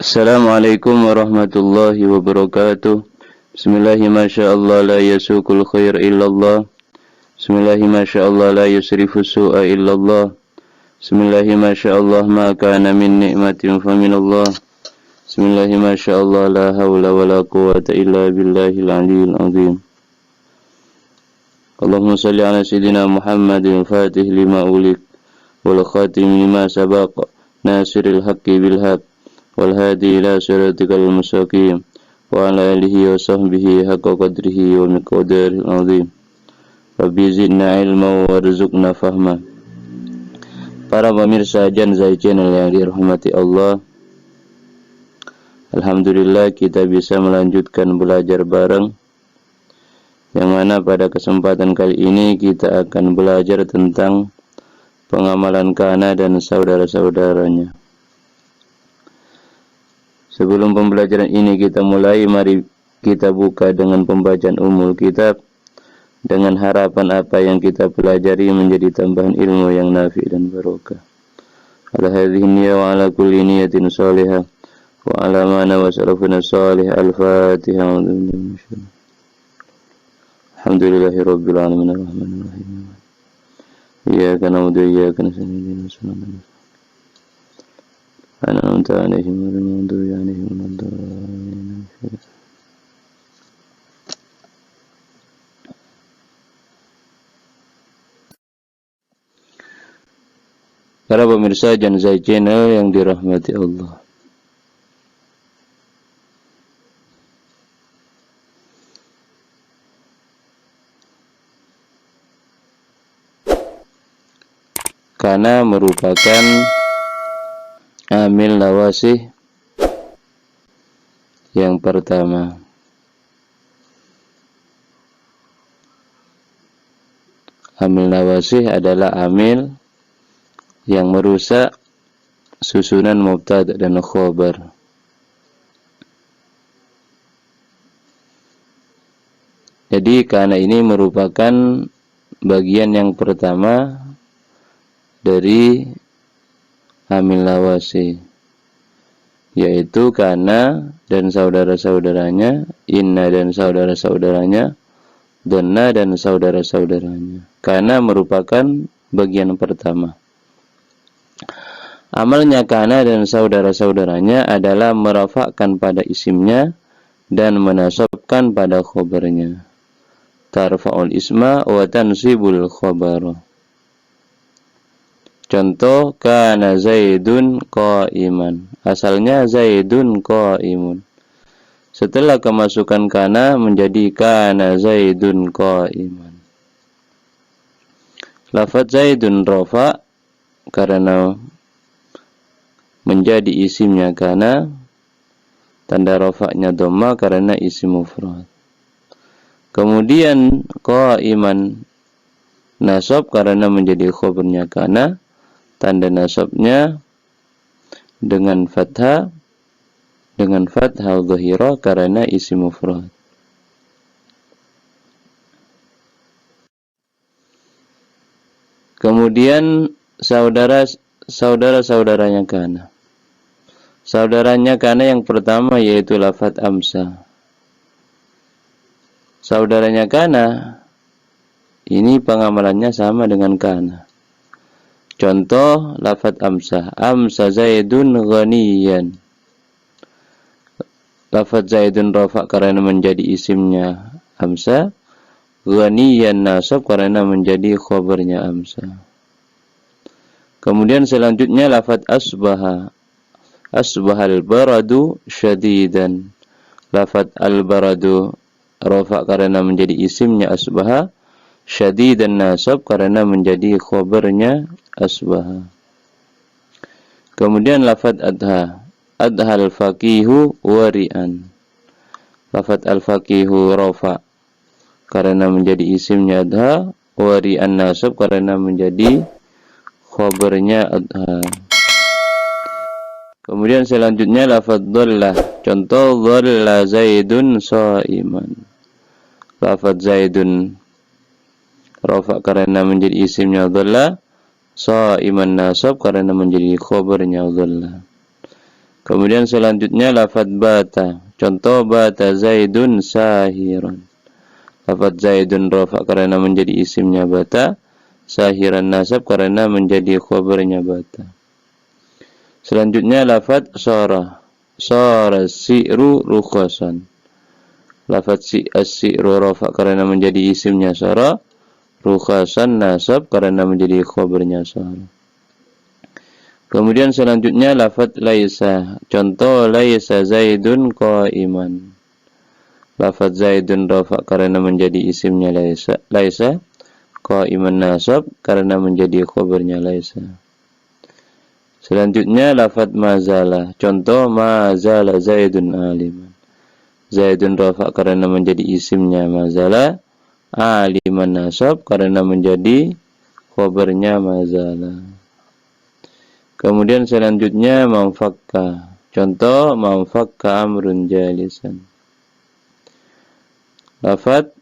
Assalamualaikum warahmatullahi wabarakatuh. Bismillahi masyaallah la yasukul khair illallah. Bismillahi masyaallah la yusrifu su'a illallah. Bismillahi masyaallah ma kana min ni'matin faminallah. Bismillahi masyaallah la hawla wa la quwwata illa billahil aliyyil azim. Allahumma salli ala sayyidina Muhammadin fatih lima ulik wal khatim lima sabaq nasiril haqqi bil haqq wal hadi ila siratikal mustaqim wa ala alihi wa sahbihi haqqa qadrihi wa miqdaril azim. Rabbi zidna ilma warzuqna fahma. Para pemirsa Janzai Channel yang dirahmati Allah, alhamdulillah kita bisa melanjutkan belajar bareng, yang mana pada kesempatan kali ini kita akan belajar tentang pengamalan kana dan saudara-saudaranya. Sebelum pembelajaran ini kita mulai, mari kita buka dengan pembacaan umul kitab dengan harapan apa yang kita pelajari menjadi tambahan ilmu yang nafi dan barokah. Ala hadhihi niyyah wa ala kulli niyatin salihah wa ala mana wa salafuna salih. Al-Fatihah. Alhamdulillahi rabbil alamin arrahmanir rahim. Iyyaka na'budu wa iyyaka nasta'in. أنعمت عليهم غير المغضوب عليهم ولا الضالين. Para pemirsa Janzai Channel yang dirahmati Allah, karena merupakan amil nawasih yang pertama. Amil nawasih adalah amil yang merusak susunan mubtada dan khobar. Jadi karena ini merupakan bagian yang pertama dari amil nawasi, yaitu kana dan saudara-saudaranya, inna dan saudara-saudaranya, donna dan saudara-saudaranya. Kana merupakan bagian pertama. Amalnya kana dan saudara-saudaranya adalah merafakkan pada isimnya dan menasabkan pada khobarnya. Tarfa'ul isma wa tansibul khobar. Contoh, kana Zaidun qa'iman. Asalnya Zaidun qa'imun. Setelah kemasukan kana menjadi kana Zaidun qa'iman. Lafaz Zaidun rafa karena menjadi isimnya kana. Tanda rafa'nya dhamma karena isim mufrad. Kemudian qa'iman nasab karena menjadi khabarnya kana. Tanda nasabnya dengan fathah dhahirah karena isim mufrad. Kemudian saudara-saudaranya kana. Saudaranya kana yang pertama yaitu lafaz amsa. Saudaranya kana ini pengamalannya sama dengan kana. Contoh lafaz amsah. Amsa Zaidun ghaniyan. Lafaz Zaidun rafa karena menjadi isimnya amsa. Ghaniyan nasab karena menjadi khabarnya amsa. Kemudian selanjutnya lafaz asbaha. Asbahal baradu syadidan. Lafaz al-baradu rafa karena menjadi isimnya asbaha. Syadidan nasab karena menjadi khabarnya asbaha. Kemudian lafaz adha. Adhal faqihu wari'an. Lafaz al-faqihu rafa karena menjadi isimnya adha. Wari'an nasab karena menjadi khabarnya adha. Kemudian selanjutnya lafaz dhalla. Contoh dhalla Zaidun sha'iman. Lafaz Zaidun rafa karena menjadi isimnya dhalla. Sha'iman nasab karena menjadi khabarnya dhalla. Kemudian selanjutnya lafadz bata. Contoh bata Zaidun sahiran. Lafadz Zaidun rafa karena menjadi isimnya bata. Sahiran nasab karena menjadi khabarnya bata. Selanjutnya lafadz sara. Sara si'ru rukhasan. Lafadz as-si'ru rafa karena menjadi isimnya sara. Rukhasan nasab karena menjadi khabarnya sara. Kemudian selanjutnya lafadz laisa. Contoh laisa Zaidun qa'iman. Lafadz Zaidun rafa karena menjadi isimnya laisa. Laisa qa'iman nasab karena menjadi khabarnya laisa. Selanjutnya lafadz mazala. Contoh mazala Zaidun aliman. Zaidun rafa karena menjadi isimnya mazala. Aliman nasab karena menjadi khabarnya mazala. Kemudian selanjutnya mamfakka. Contoh mamfakka amrun jalisan. Lafadz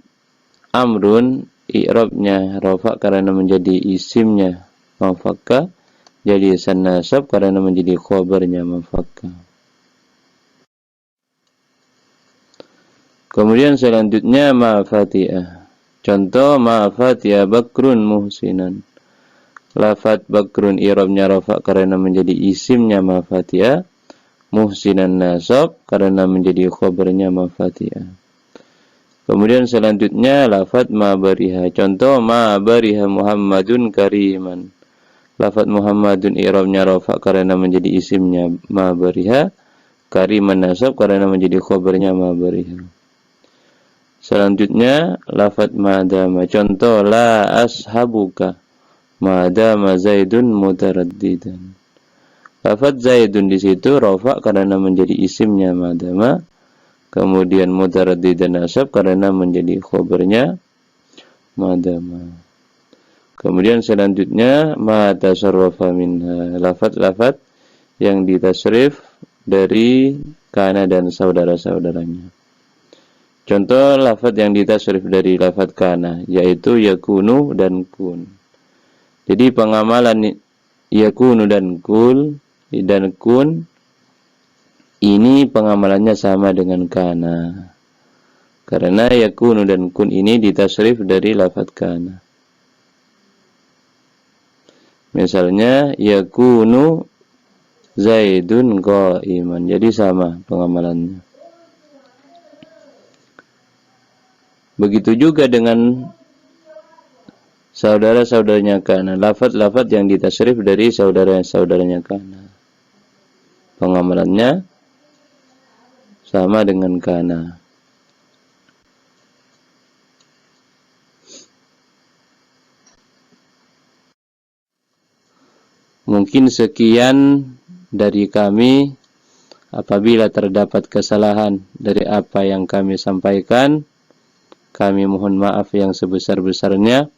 amrun i'rabnya rafa karena menjadi isimnya mamfakka, jalisan nasab karena menjadi khabarnya mamfakka. Kemudian selanjutnya ma'fatiyah. Contoh ma'fatiyah bakrun muhsinan. Lafadz bakrun i'rabnya rafa karena menjadi isimnya ma'fatiyah, muhsinan nasab karena menjadi khabarnya ma'fatiyah. Kemudian selanjutnya lafadz ma'bariha. Contoh ma'bariha Muhammadun kariman. Lafadz Muhammadun i'rabnya rafa karena menjadi isimnya ma'bariha, kariman nasab karena menjadi khabarnya ma'bariha. Selanjutnya lafadz madama. Contoh la ashabuka madama Zaidun mutaraddidan. Lafadz Zaidun di situ rafa karena menjadi isimnya madama, kemudian mutaraddidan nasab karena menjadi khabarnya madama. Kemudian selanjutnya ma tasarrafa minha. Lafadz yang ditasrif dari kana dan saudara-saudaranya. Contoh lafadz yang ditasrif dari lafadz kana yaitu yakunu dan kun. Jadi pengamalan yakunu dan kun ini pengamalannya sama dengan kana. Karena yakunu dan kun ini ditasrif dari lafadz kana. Misalnya yakunu Zaidun qa'iman. Jadi sama pengamalannya. Begitu juga dengan saudara-saudaranya kana. Lafadz yang ditasrif dari saudara-saudaranya kana. Pengamalannya sama dengan kana. Mungkin sekian dari kami. Apabila terdapat kesalahan dari apa yang kami sampaikan, kami mohon maaf yang sebesar-besarnya.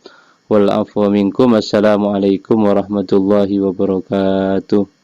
Wal afwa minkum. Assalamualaikum warahmatullahi wabarakatuh.